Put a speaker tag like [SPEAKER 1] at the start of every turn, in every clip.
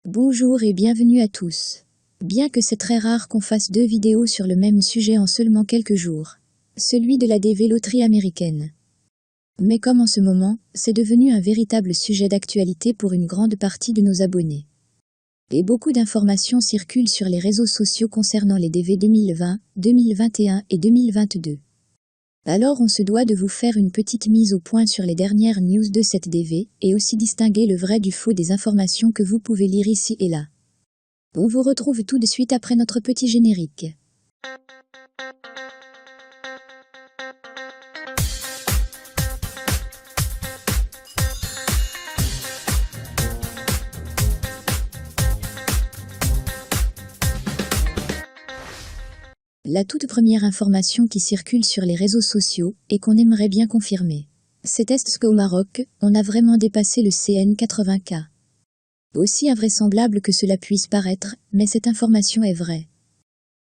[SPEAKER 1] Bonjour et bienvenue à tous. Bien que c'est très rare qu'on fasse deux vidéos sur le même sujet en seulement quelques jours. Celui de la DV loterie américaine. Mais comme en ce moment, c'est devenu un véritable sujet d'actualité pour une grande partie de nos abonnés. Et beaucoup d'informations circulent sur les réseaux sociaux concernant les DV 2020, 2021 et 2022. Alors on se doit de vous faire une petite mise au point sur les dernières news de cette DV, et aussi distinguer le vrai du faux des informations que vous pouvez lire ici et là. On vous retrouve tout de suite après notre petit générique. La toute première information qui circule sur les réseaux sociaux et qu'on aimerait bien confirmer. C'est qu'au Maroc, on a vraiment dépassé le CN 80K. Aussi invraisemblable que cela puisse paraître, mais cette information est vraie.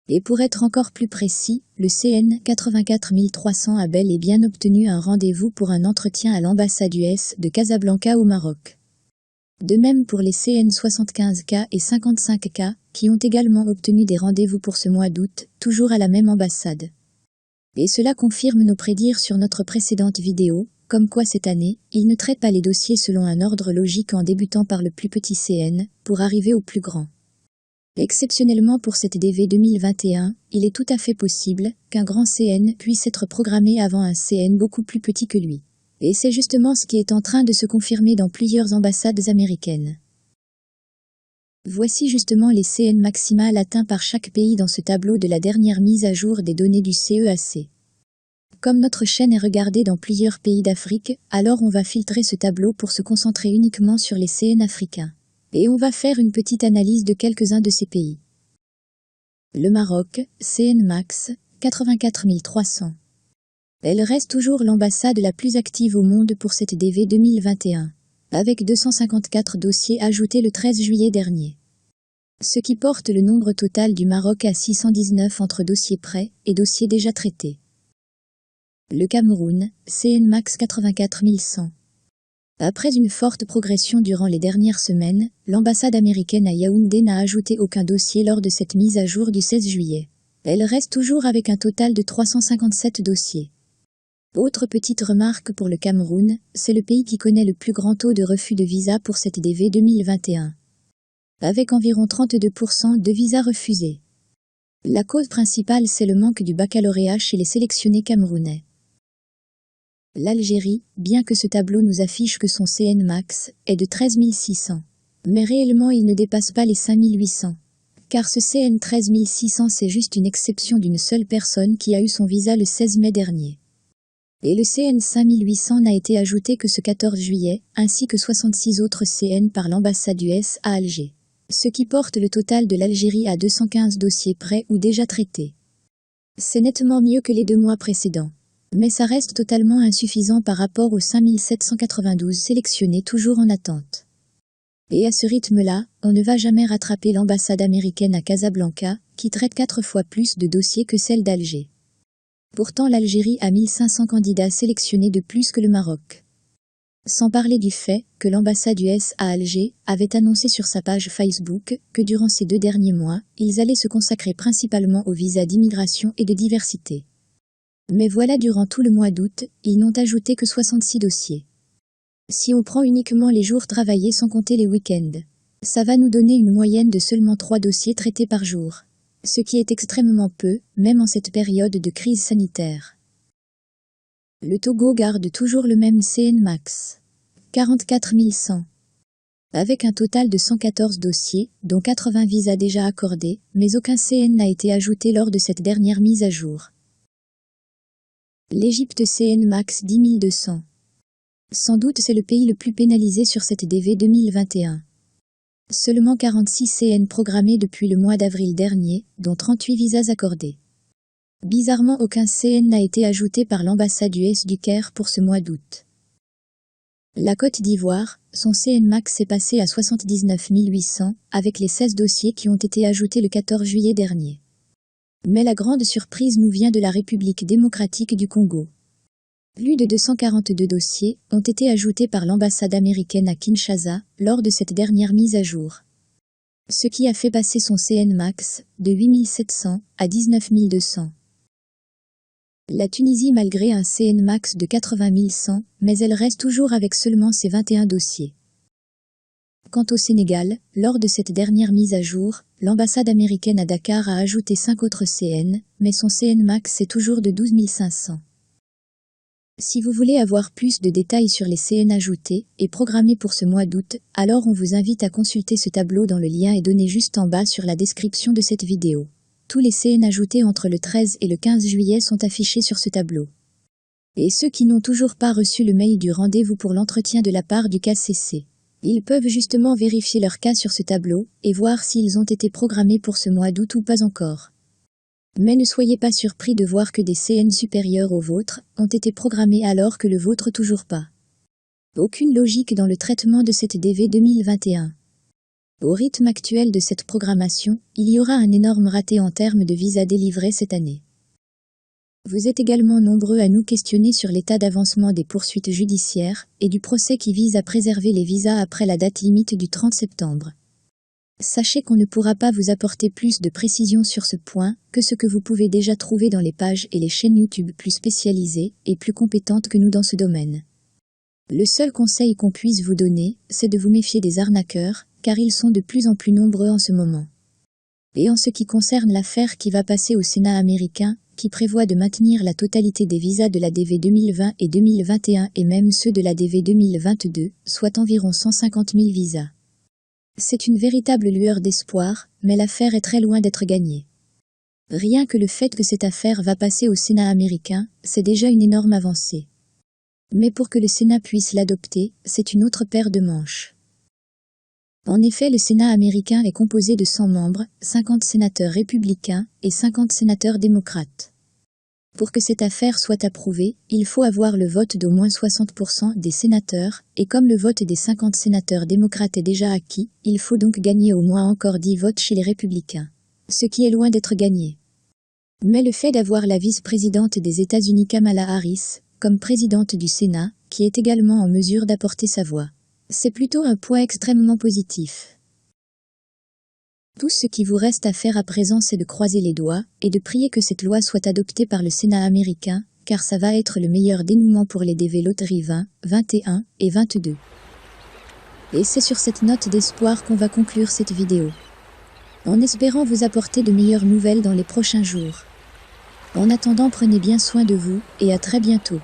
[SPEAKER 1] Et pour être encore plus précis, le CN 84300 a bel et bien obtenu un rendez-vous pour un entretien à l'ambassade US de Casablanca au Maroc. De même pour les CN 75K et 55K, qui ont également obtenu des rendez-vous pour ce mois d'août, toujours à la même ambassade. Et cela confirme nos prédires sur notre précédente vidéo, comme quoi cette année, il ne traite pas les dossiers selon un ordre logique en débutant par le plus petit CN, pour arriver au plus grand. Exceptionnellement pour cette DV 2021, il est tout à fait possible qu'un grand CN puisse être programmé avant un CN beaucoup plus petit que lui. Et c'est justement ce qui est en train de se confirmer dans plusieurs ambassades américaines. Voici justement les CN maximales atteints par chaque pays dans ce tableau de la dernière mise à jour des données du CEAC. Comme notre chaîne est regardée dans plusieurs pays d'Afrique, alors on va filtrer ce tableau pour se concentrer uniquement sur les CN africains. Et on va faire une petite analyse de quelques-uns de ces pays. Le Maroc, CN Max, 84 300. Elle reste toujours l'ambassade la plus active au monde pour cette DV 2021, avec 254 dossiers ajoutés le 13 juillet dernier. Ce qui porte le nombre total du Maroc à 619 entre dossiers prêts et dossiers déjà traités. Le Cameroun, CN Max 84 100. Après une forte progression durant les dernières semaines, l'ambassade américaine à Yaoundé n'a ajouté aucun dossier lors de cette mise à jour du 16 juillet. Elle reste toujours avec un total de 357 dossiers. Autre petite remarque pour le Cameroun, c'est le pays qui connaît le plus grand taux de refus de visa pour cette DV 2021. Avec environ 32% de visas refusés. La cause principale, c'est le manque du baccalauréat chez les sélectionnés camerounais. L'Algérie, bien que ce tableau nous affiche que son CN max est de 13 600. Mais réellement il ne dépasse pas les 5 800. Car ce CN 13 600 c'est juste une exception d'une seule personne qui a eu son visa le 16 mai dernier. Et le CN 5800 n'a été ajouté que ce 14 juillet, ainsi que 66 autres CN par l'ambassade US à Alger. Ce qui porte le total de l'Algérie à 215 dossiers prêts ou déjà traités. C'est nettement mieux que les 2 mois précédents. Mais ça reste totalement insuffisant par rapport aux 5792 sélectionnés toujours en attente. Et à ce rythme-là, on ne va jamais rattraper l'ambassade américaine à Casablanca, qui traite 4 fois plus de dossiers que celle d'Alger. Pourtant l'Algérie a 1500 candidats sélectionnés de plus que le Maroc. Sans parler du fait que l'ambassade US à Alger avait annoncé sur sa page Facebook que durant ces 2 derniers mois, ils allaient se consacrer principalement aux visas d'immigration et de diversité. Mais voilà, durant tout le mois d'août, ils n'ont ajouté que 66 dossiers. Si on prend uniquement les jours travaillés sans compter les week-ends, ça va nous donner une moyenne de seulement 3 dossiers traités par jour. Ce qui est extrêmement peu, même en cette période de crise sanitaire. Le Togo garde toujours le même CN max. 44 100. Avec un total de 114 dossiers, dont 80 visas déjà accordés, mais aucun CN n'a été ajouté lors de cette dernière mise à jour. L'Égypte CN max 10 200. Sans doute c'est le pays le plus pénalisé sur cette DV 2021. Seulement 46 CN programmés depuis le mois d'avril dernier, dont 38 visas accordés. Bizarrement aucun CN n'a été ajouté par l'ambassade US du Caire pour ce mois d'août. La Côte d'Ivoire, son CN max est passé à 79 800, avec les 16 dossiers qui ont été ajoutés le 14 juillet dernier. Mais la grande surprise nous vient de la République démocratique du Congo. Plus de 242 dossiers ont été ajoutés par l'ambassade américaine à Kinshasa lors de cette dernière mise à jour. ce qui a fait passer son CN max de 8700 à 19200. La Tunisie malgré un CN max de 80 100, mais elle reste toujours avec seulement ses 21 dossiers. Quant au Sénégal, lors de cette dernière mise à jour, l'ambassade américaine à Dakar a ajouté 5 autres CN, mais son CN max est toujours de 12 500. Si vous voulez avoir plus de détails sur les CN ajoutés et programmés pour ce mois d'août, alors on vous invite à consulter ce tableau dans le lien est donné juste en bas sur la description de cette vidéo. Tous les CN ajoutés entre le 13 et le 15 juillet sont affichés sur ce tableau. Et ceux qui n'ont toujours pas reçu le mail du rendez-vous pour l'entretien de la part du KCC, ils peuvent justement vérifier leur cas sur ce tableau et voir s'ils ont été programmés pour ce mois d'août ou pas encore. Mais ne soyez pas surpris de voir que des CN supérieurs aux vôtres ont été programmés alors que le vôtre toujours pas. Aucune logique dans le traitement de cette DV 2021. Au rythme actuel de cette programmation, il y aura un énorme raté en termes de visas délivrés cette année. Vous êtes également nombreux à nous questionner sur l'état d'avancement des poursuites judiciaires et du procès qui vise à préserver les visas après la date limite du 30 septembre. Sachez qu'on ne pourra pas vous apporter plus de précisions sur ce point que ce que vous pouvez déjà trouver dans les pages et les chaînes YouTube plus spécialisées et plus compétentes que nous dans ce domaine. Le seul conseil qu'on puisse vous donner, c'est de vous méfier des arnaqueurs, car ils sont de plus en plus nombreux en ce moment. Et en ce qui concerne l'affaire qui va passer au Sénat américain, qui prévoit de maintenir la totalité des visas de la DV 2020 et 2021 et même ceux de la DV 2022, soit environ 150 000 visas. C'est une véritable lueur d'espoir, mais l'affaire est très loin d'être gagnée. Rien que le fait que cette affaire va passer au Sénat américain, c'est déjà une énorme avancée. Mais pour que le Sénat puisse l'adopter, c'est une autre paire de manches. En effet, le Sénat américain est composé de 100 membres, 50 sénateurs républicains et 50 sénateurs démocrates. Pour que cette affaire soit approuvée, il faut avoir le vote d'au moins 60% des sénateurs, et comme le vote des 50 sénateurs démocrates est déjà acquis, il faut donc gagner au moins encore 10 votes chez les républicains. Ce qui est loin d'être gagné. Mais le fait d'avoir la vice-présidente des États-Unis Kamala Harris, comme présidente du Sénat, qui est également en mesure d'apporter sa voix, c'est plutôt un point extrêmement positif. Tout ce qui vous reste à faire à présent, c'est de croiser les doigts et de prier que cette loi soit adoptée par le Sénat américain, car ça va être le meilleur dénouement pour les DV loterie 20, 21 et 22. Et c'est sur cette note d'espoir qu'on va conclure cette vidéo. En espérant vous apporter de meilleures nouvelles dans les prochains jours. En attendant, prenez bien soin de vous et à très bientôt.